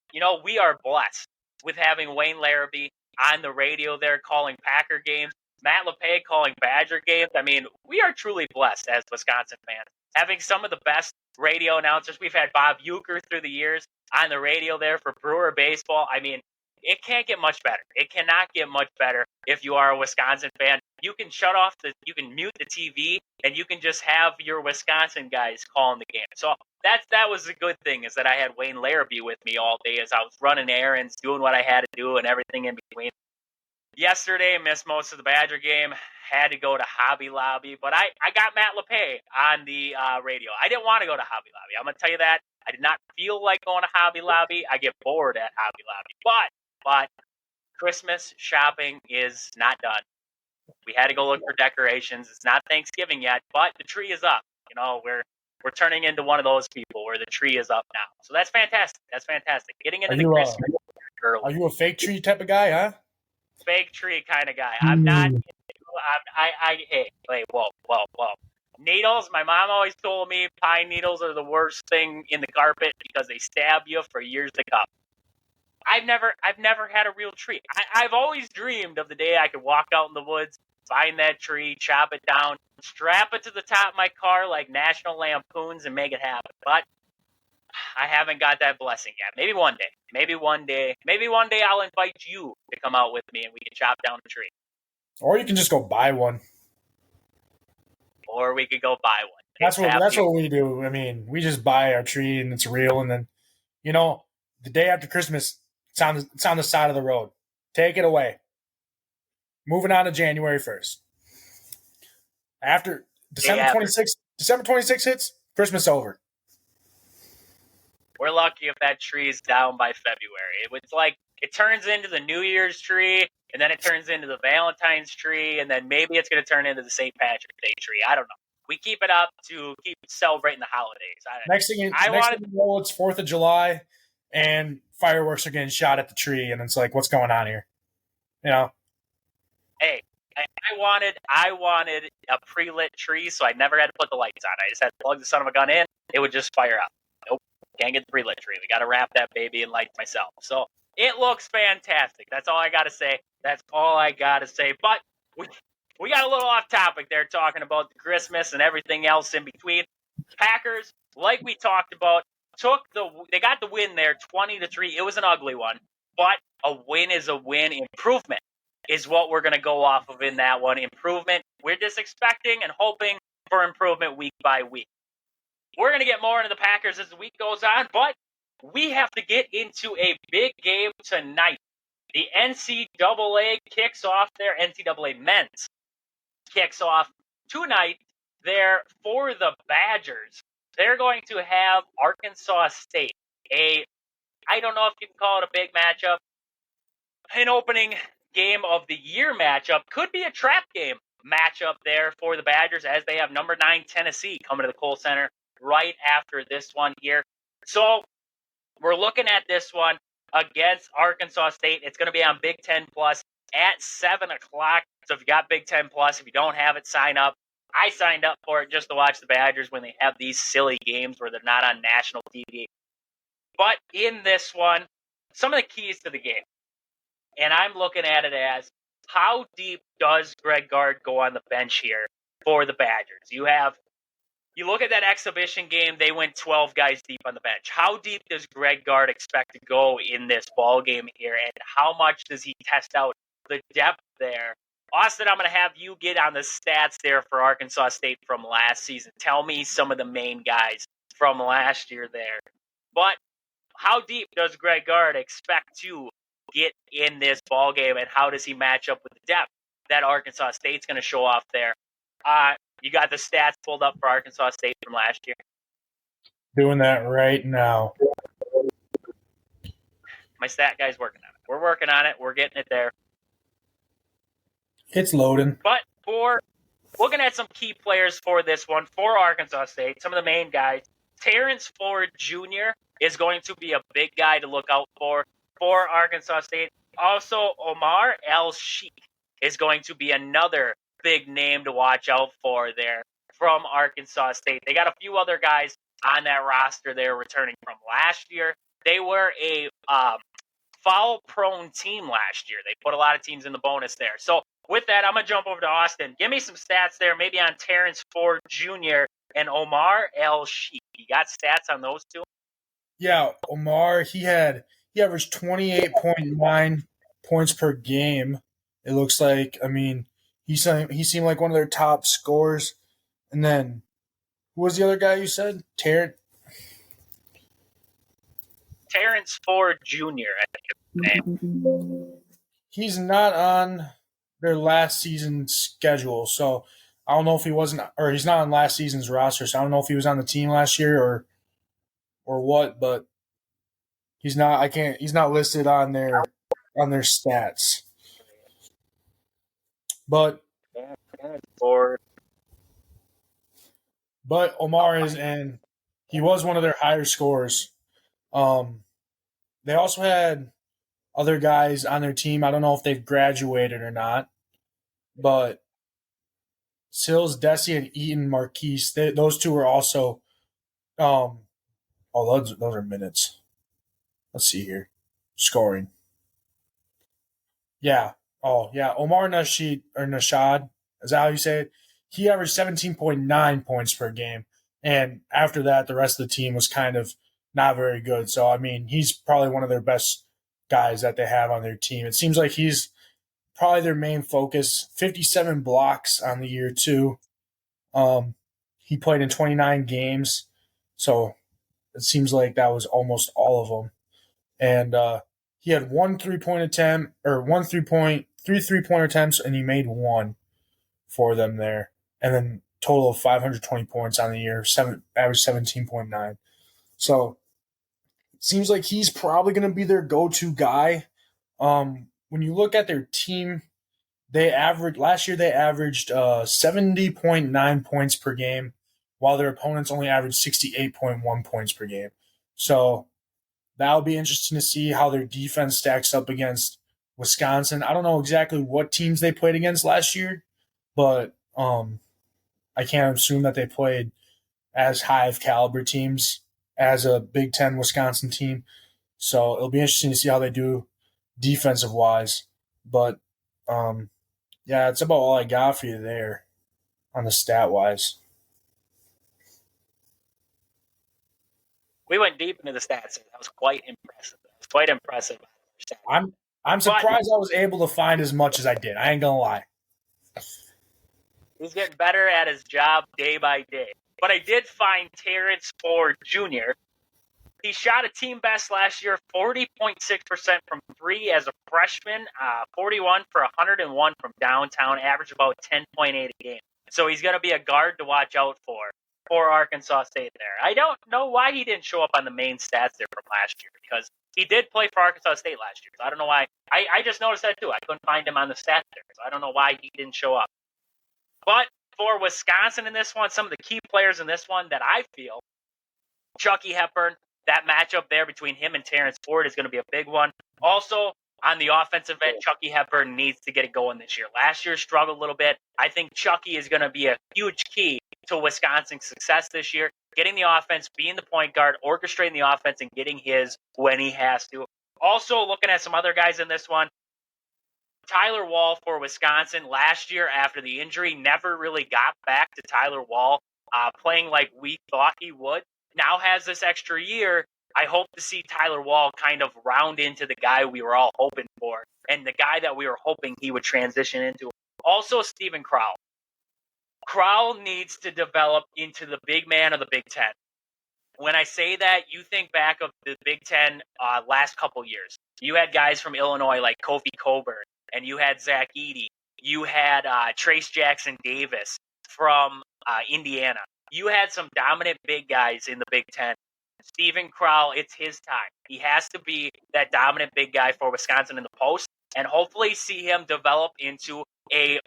we are blessed with having Wayne Larrabee on the radio there calling Packer games, Matt LePay calling Badger games. I mean, we are truly blessed as Wisconsin fans, having some of the best radio announcers. We've had Bob Uecker through the years on the radio there for Brewer baseball. I mean, it can't get much better. It cannot get much better if you are a Wisconsin fan. You can you can mute the TV, and you can just have your Wisconsin guys calling the game. So that was a good thing, is that I had Wayne Larrabee with me all day as I was running errands, doing what I had to do, and everything in between. Yesterday, missed most of the Badger game. Had to go to Hobby Lobby, but I got Matt LePay on the radio. I didn't want to go to Hobby Lobby. I'm going to tell you that. I did not feel like going to Hobby Lobby. I get bored at Hobby Lobby. But Christmas shopping is not done. We had to go look for decorations. It's not Thanksgiving yet, but the tree is up. We're turning into one of those people where the tree is up now. So that's fantastic. That's fantastic. Getting into the Christmas early. Are you a fake tree type of guy, huh? Fake tree kind of guy. I'm not. Hey, whoa. Needles. My mom always told me pine needles are the worst thing in the carpet because they stab you for years to come. I've never had a real tree. I've always dreamed of the day I could walk out in the woods, find that tree, chop it down, strap it to the top of my car like National Lampoons, and make it happen. But I haven't got that blessing yet. Maybe one day. Maybe one day I'll invite you to come out with me and we can chop down the tree. Or you can just go buy one. or we could go buy one. That's what we do. I mean, we just buy our tree and it's real, and then the day after Christmas, it's on the side of the road. Take it away. Moving on to January 1st. After December 26th hits, Christmas over. We're lucky if that tree is down by February. It's like it turns into the New Year's tree, and then it turns into the Valentine's tree, and then maybe it's going to turn into the St. Patrick's Day tree. I don't know. We keep it up to keep celebrating the holidays. Next thing you know, it's 4th of July, and fireworks are getting shot at the tree, and it's like, what's going on here? Hey, I wanted a pre-lit tree, so I never had to put the lights on. I just had to plug the son of a gun in. It would just fire up. Nope, can't get the pre-lit tree. We got to wrap that baby in lights myself. So it looks fantastic. That's all I got to say. But we got a little off topic there talking about the Christmas and everything else in between. Packers, like we talked about, they got the win there, 20-3. It was an ugly one, but a win is a win. Improvement is what we're going to go off of in that one. Improvement. We're just expecting and hoping for improvement week by week. We're going to get more into the Packers as the week goes on, but we have to get into a big game tonight. The NCAA kicks off their NCAA men's kicks off tonight there for the Badgers. They're going to have Arkansas State. I don't know if you can call it a big matchup. An opening game of the year matchup. Could be a trap game matchup there for the Badgers as they have number 9 Tennessee coming to the Kohl Center right after this one here. So we're looking at this one against Arkansas State. It's going to be on Big Ten Plus at 7 o'clock. So if you got Big Ten Plus, if you don't have it, sign up. I signed up for it just to watch the Badgers when they have these silly games where they're not on national TV. But in this one, some of the keys to the game. And I'm looking at it as, how deep does Greg Gard go on the bench here for the Badgers? You look at that exhibition game, they went 12 guys deep on the bench. How deep does Greg Gard expect to go in this ball game here, and how much does he test out the depth there? Austin, I'm going to have you get on the stats there for Arkansas State from last season. Tell me some of the main guys from last year there. But how deep does Greg Gard expect to get in this ball game, and how does he match up with the depth that Arkansas State's going to show off there? You got the stats pulled up for Arkansas State from last year? Doing that right now. My stat guy's working on it. We're working on it. We're getting it there. It's loading. But for looking at some key players for this one, for Arkansas State, some of the main guys, Terrence Ford Jr. is going to be a big guy to look out for Arkansas State. Also, Omar El-Sheikh is going to be another big name to watch out for there from Arkansas State. They got a few other guys on that roster there returning from last year. They were a foul-prone team last year. They put a lot of teams in the bonus there. So with that, I'm going to jump over to Austin. Give me some stats there, maybe on Terrence Ford Jr. and Omar El-Sheikh. You got stats on those two? Yeah, Omar, he averaged 28.9 points per game. It looks like. I mean, he seemed like one of their top scorers. And then, who was the other guy you said? Terrence Ford Jr., I think is his name. He's not on their last season's schedule, so I don't know if he's not on last season's roster, so I don't know if he was on the team last year or what, but he's not listed on their stats. But Omar is, and he was one of their higher scorers. They also had other guys on their team. I don't know if they've graduated or not, but Sills, Desi, and Eaton Marquise, those two were also those are minutes. Let's see here. Scoring. Yeah. Oh, yeah. Omar Nashad, is that how you say it? He averaged 17.9 points per game. And after that, the rest of the team was kind of not very good. So, I mean, he's probably one of their best guys that they have on their team. It seems like he's probably their main focus. 57 blocks on the year, too. He played in 29 games, so it seems like that was almost all of them. And he had one 3 point attempt or one 3 point attempts, and he made one for them there, and then total of 520 points on the year, average 17.9. So it seems like he's probably going to be their go-to guy. When you look at their team, last year they averaged 70.9 points per game, while their opponents only averaged 68.1 points per game. So that'll be interesting to see how their defense stacks up against Wisconsin. I don't know exactly what teams they played against last year, but I can't assume that they played as high of caliber teams as a Big Ten Wisconsin team. So it'll be interesting to see how they do defensive wise. But yeah, it's about all I got for you there on the stat wise. We went deep into the stats. That was quite impressive. I'm surprised I was able to find as much as I did. I ain't gonna lie. He's getting better at his job day by day. But I did find Terrence Ford Jr. He shot a team best last year, 40.6% from three as a freshman, 41 for 101 from downtown, average about 10.8 a game. So he's going to be a guard to watch out for Arkansas State there. I don't know why he didn't show up on the main stats there from last year, because he did play for Arkansas State last year. So I don't know why. I just noticed that too. I couldn't find him on the stats there. So I don't know why he didn't show up. But for Wisconsin in this one, some of the key players in this one that I feel, Chucky Hepburn, that matchup there between him and Terrence Ford is going to be a big one. Also, on the offensive end, Chucky Hepburn needs to get it going this year. Last year struggled a little bit. I think Chucky is going to be a huge key to Wisconsin's success this year. Getting the offense, being the point guard, orchestrating the offense, and getting his when he has to. Also, looking at some other guys in this one, Tyler Wall for Wisconsin last year after the injury never really got back to Tyler Wall playing like we thought he would. Now has this extra year. I hope to see Tyler Wall kind of round into the guy we were all hoping for and the guy that we were hoping he would transition into. Also, Steven Crowell. Crowell needs to develop into the big man of the Big Ten. When I say that, you think back of the Big Ten last couple years. You had guys from Illinois like Kofi Coburn, and you had Zach Edey. You had Trace Jackson Davis from Indiana. You had some dominant big guys in the Big Ten. Steven Crowell, it's his time. He has to be that dominant big guy for Wisconsin in the post, and hopefully see him develop into a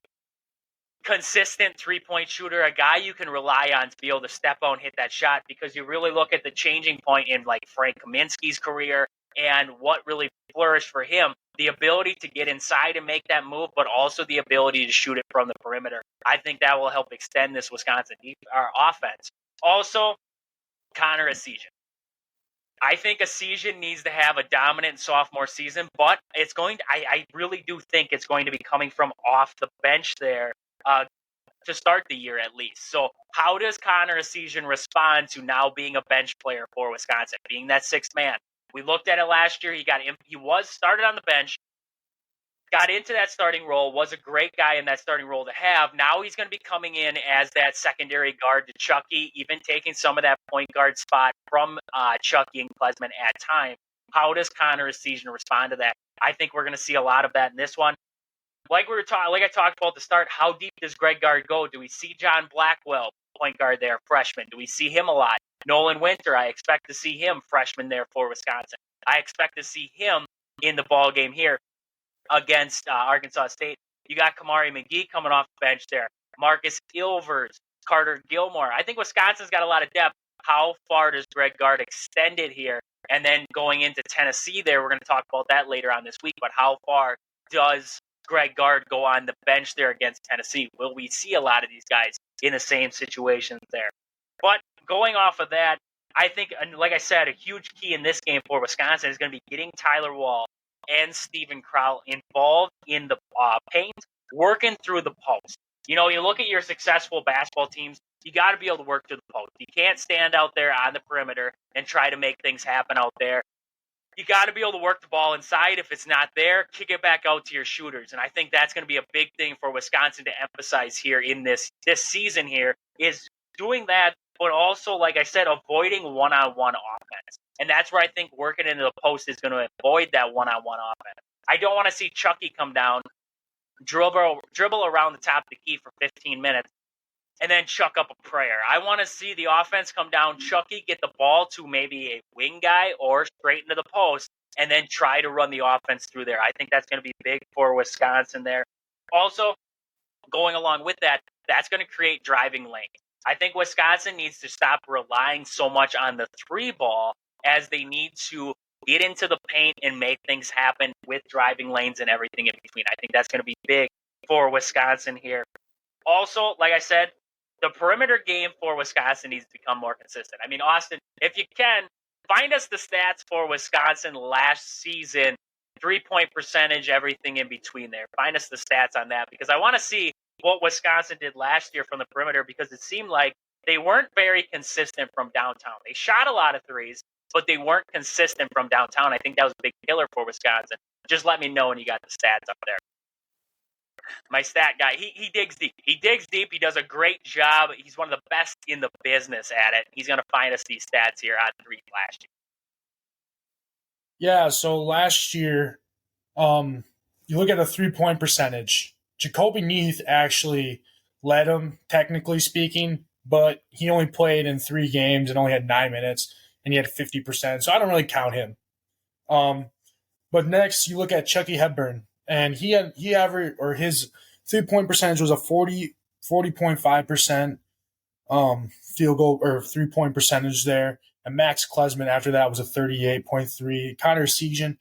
consistent three-point shooter, a guy you can rely on to be able to step out and hit that shot, because you really look at the changing point in like Frank Kaminsky's career and what really flourished for him, the ability to get inside and make that move, but also the ability to shoot it from the perimeter. I think that will help extend this Wisconsin offense. Also, Connor Essegian. I think Essegian needs to have a dominant sophomore season, but it's going to, I really do think it's going to be coming from off the bench there to start the year at least. So how does Connor Essegian respond to now being a bench player for Wisconsin, being that sixth man? We looked at it last year. He was started on the bench, got into that starting role, was a great guy in that starting role to have. Now he's going to be coming in as that secondary guard to Chucky, even taking some of that point guard spot from Chucky and Klesman at time. How does Connor Essegian respond to that? I think we're going to see a lot of that in this one. Like I talked about at the start, how deep does Greg Gard go? Do we see John Blackwell, point guard there, freshman? Do we see him a lot? Nolan Winter, I expect to see him freshman there for Wisconsin. I expect to see him in the ball game here against Arkansas State. You got Kamari McGee coming off the bench there. Marcus Ilvers, Carter Gilmore. I think Wisconsin's got a lot of depth. How far does Greg Gard extend it here? And then going into Tennessee there, we're going to talk about that later on this week, but how far does Greg Gard go on the bench there against Tennessee? Will we see a lot of these guys in the same situations there? But going off of that, I think, like I said, a huge key in this game for Wisconsin is going to be getting Tyler Wall and Steven Crowell involved in the paint, working through the post. You know, you look at your successful basketball teams, you got to be able to work through the post. You can't stand out there on the perimeter and try to make things happen out there. you got to be able to work the ball inside. If it's not there, kick it back out to your shooters. And I think that's going to be a big thing for Wisconsin to emphasize here in this season here is doing that, but also, like I said, avoiding one-on-one offense. And that's where I think working into the post is going to avoid that one-on-one offense. I don't want to see Chucky come down, dribble around the top of the key for 15 minutes, and then chuck up a prayer. I want to see the offense come down, Chucky get the ball to maybe a wing guy or straight into the post, and then try to run the offense through there. I think that's going to be big for Wisconsin there. Also, going along with that, that's going to create driving lanes. I think Wisconsin needs to stop relying so much on the three ball as they need to get into the paint and make things happen with driving lanes and everything in between. I think that's going to be big for Wisconsin here. Also, like I said, the perimeter game for Wisconsin needs to become more consistent. I mean, Austin, if you can, find us the stats for Wisconsin last season, 3-point percentage, everything in between there. Find us the stats on that because I want to see what Wisconsin did last year from the perimeter because it seemed like they weren't very consistent from downtown. They shot a lot of threes, but they weren't consistent from downtown. I think that was a big killer for Wisconsin. Just let me know when you got the stats up there. My stat guy, he digs deep. He digs deep. He does a great job. He's one of the best in the business at it. He's going to find us these stats here on 3 last year. Yeah, so last year, you look at the 3-point percentage. Jacoby Neath actually led him, technically speaking, but he only played in 3 games and only had 9 minutes, and he had 50%, so I don't really count him. But next, you look at Chucky Hepburn, and he averaged, or his 3-point percentage was a 40.5% field goal or 3-point percentage there. And Max Klesmit after that was a 38.3. Connor Essegian,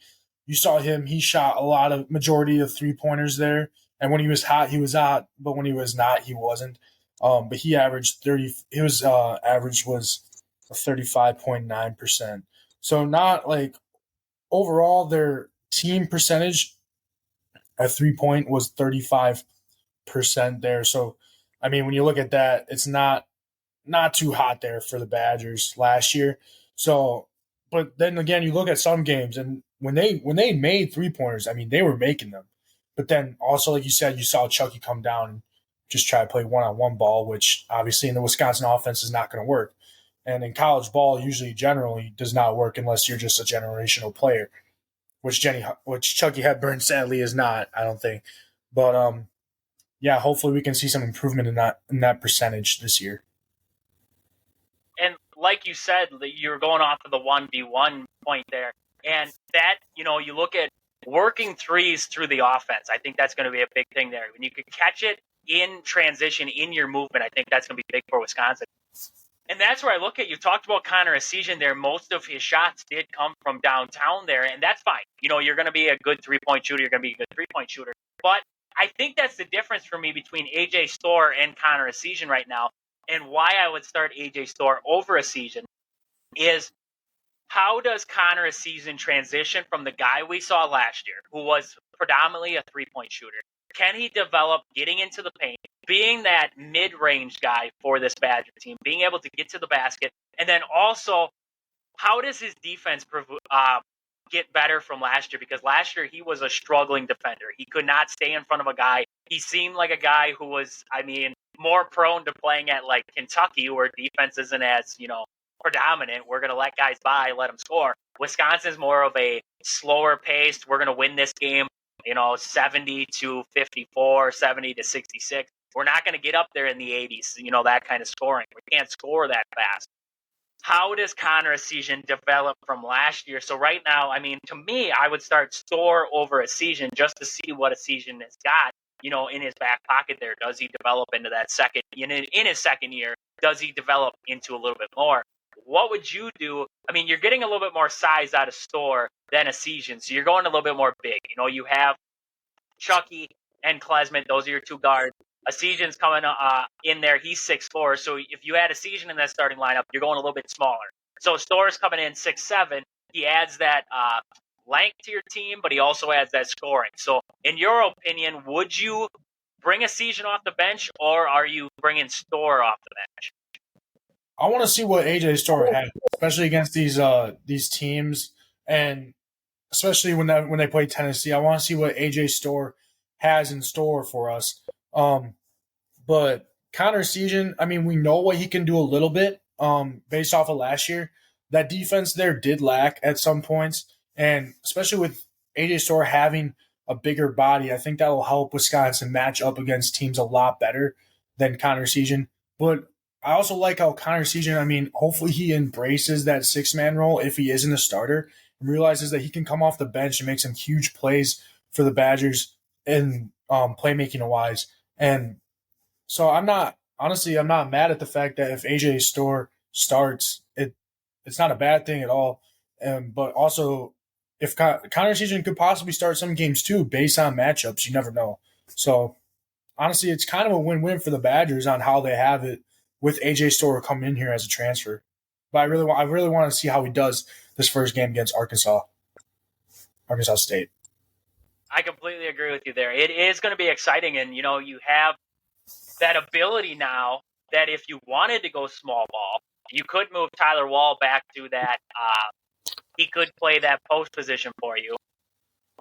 you saw him, he shot a majority of 3-pointers there. And when he was hot, he was hot, but when he was not, he wasn't. But he averaged 30. His average was a 35.9%. So not like overall their team percentage at 3-point was 35% there. So I mean, when you look at that, it's not too hot there for the Badgers last year. So, but then again, you look at some games, and when they made 3-pointers, I mean, they were making them. But then also, like you said, you saw Chucky come down and just try to play one-on-one ball, which obviously in the Wisconsin offense is not going to work. And in college ball, usually generally does not work unless you're just a generational player, which Chucky Hepburn sadly is not, I don't think. But yeah, hopefully we can see some improvement in that percentage this year. And like you said, you're going off of the 1v1 point there. And that, you look at working threes through the offense. I think that's going to be a big thing there. When you could catch it in transition, in your movement, I think that's going to be big for Wisconsin. And that's where I look at, you talked about Connor Essegian there. Most of his shots did come from downtown there, and that's fine. You're going to be a good 3-point shooter. You're going to be a good 3-point shooter. But I think that's the difference for me between A.J. Storr and Connor Essegian right now, and why I would start A.J. Storr over Essegian is how does Connor Essegian transition from the guy we saw last year, who was predominantly a 3-point shooter? Can he develop getting into the paint, being that mid-range guy for this Badger team, being able to get to the basket, and then also how does his defense get better from last year? Because last year he was a struggling defender. He could not stay in front of a guy. He seemed like a guy who was, more prone to playing at like Kentucky, where defense isn't as, predominant. We're going to let guys by, let them score. Wisconsin's more of a slower paced. We're going to win this game, 70-54, 70-66. We're not going to get up there in the 80s, that kind of scoring. We can't score that fast. How does Connor Essegian develop from last year? So right now, to me, I would start Storr over Essegian just to see what Essegian has got, in his back pocket there. Does he develop into that second, in his second year, does he develop into a little bit more? What would you do? You're getting a little bit more size out of Storr than Essegian, so you're going a little bit more big. You have Chucky and Klesmit. Those are your 2 guards. Essegian's coming in there. He's 6'4", so if you add Essegian in that starting lineup, you're going a little bit smaller. So Storr's coming in 6'7". He adds that length to your team, but he also adds that scoring. So in your opinion, would you bring Essegian off the bench, or are you bringing Storr off the bench? I want to see what A.J. Storr had, especially against these teams. And especially when they play Tennessee. I want to see what AJ Storr has in store for us. But Connor Seaton, I mean, we know what he can do a little bit based off of last year. That defense there did lack at some points, and especially with AJ Storr having a bigger body, I think that will help Wisconsin match up against teams a lot better than Connor Seaton. But I also like how Connor Seaton, I mean, hopefully he embraces that six-man role if he isn't a starter and realizes that he can come off the bench and make some huge plays for the Badgers in playmaking wise. And so I'm not mad at the fact that if AJ Storr starts, it's not a bad thing at all. But also, if Connor Season could possibly start some games too, based on matchups, you never know. So honestly, it's kind of a win-win for the Badgers on how they have it with AJ Storr coming in here as a transfer. But I really want to see how he does this first game against Arkansas State. I completely agree with you there. It is going to be exciting, and you have that ability now that if you wanted to go small ball, you could move Tyler Wall back to that. He could play that post position for you.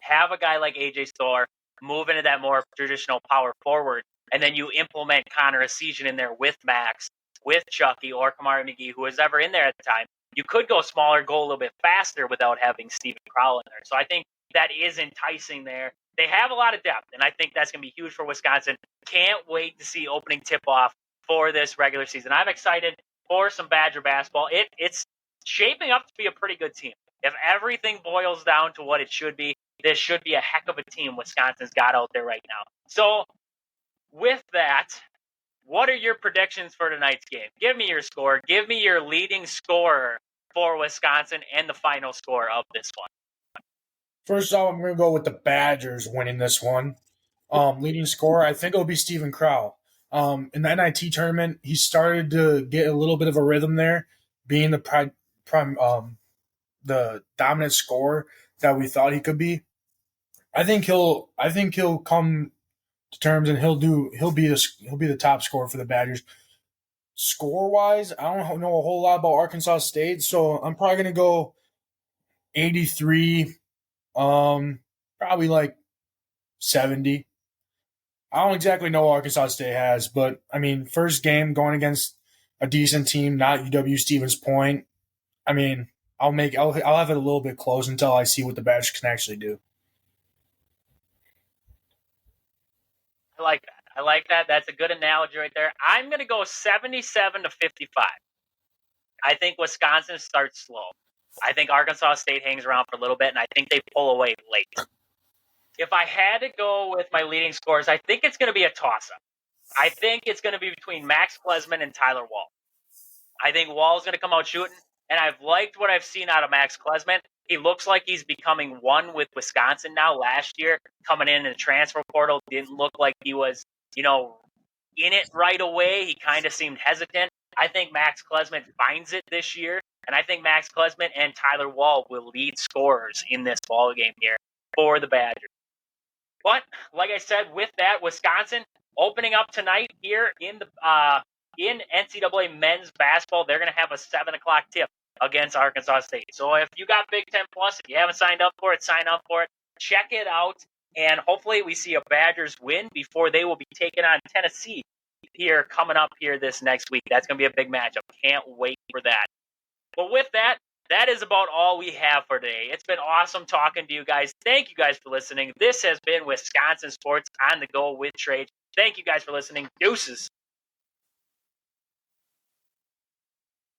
Have a guy like AJ Storr move into that more traditional power forward, and then you implement Connor Essegian in there with Max, with Chucky or Kamari McGee, who was ever in there at the time. You could go smaller, go a little bit faster without having Steven Crowell in there. So I think that is enticing there. They have a lot of depth, and I think that's going to be huge for Wisconsin. Can't wait to see opening tip-off for this regular season. I'm excited for some Badger basketball. It's shaping up to be a pretty good team. If everything boils down to what it should be, this should be a heck of a team Wisconsin's got out there right now. So with that, what are your predictions for tonight's game? Give me your score. Give me your leading scorer for Wisconsin and the final score of this one. First off, I'm going to go with the Badgers winning this one. Leading scorer, I think it'll be Steven Crowell. In the NIT tournament, he started to get a little bit of a rhythm there, being the the dominant scorer that we thought he could be. I think he'll come to terms and he'll be the top scorer for the Badgers. Score wise, I don't know a whole lot about Arkansas State, so I'm probably gonna go 83. Probably like 70. I don't exactly know what Arkansas State has, but I mean, first game going against a decent team, not UW Stevens Point. I mean, I'll have it a little bit close until I see what the Badgers can actually do. I like that. That's a good analogy right there. I'm going to go 77 to 55. I think Wisconsin starts slow. I think Arkansas State hangs around for a little bit, and I think they pull away late. If I had to go with my leading scores, I think it's going to be a toss-up. I think it's going to be between Max Klesman and Tyler Wall. I think Wall's going to come out shooting, and I've liked what I've seen out of Max Klesman. He looks like he's becoming one with Wisconsin now. Last year, coming in the transfer portal, didn't look like he was, in it right away. He kind of seemed hesitant. I think Max Klesman finds it this year, and I think Max Klesman and Tyler Wall will lead scorers in this ball game here for the Badgers. But like I said, with that, Wisconsin opening up tonight here in NCAA men's basketball. They're going to have a 7 o'clock tip against Arkansas State. So if you got Big Ten Plus, if you haven't signed up for it, sign up for it. Check it out, and hopefully we see a Badgers win before they will be taking on Tennessee here coming up here this next week. That's going to be a big matchup. Can't wait for that. But with that, that is about all we have for today. It's been awesome talking to you guys. Thank you guys for listening. This has been Wisconsin Sports on the Go with Trade. Thank you guys for listening. Deuces.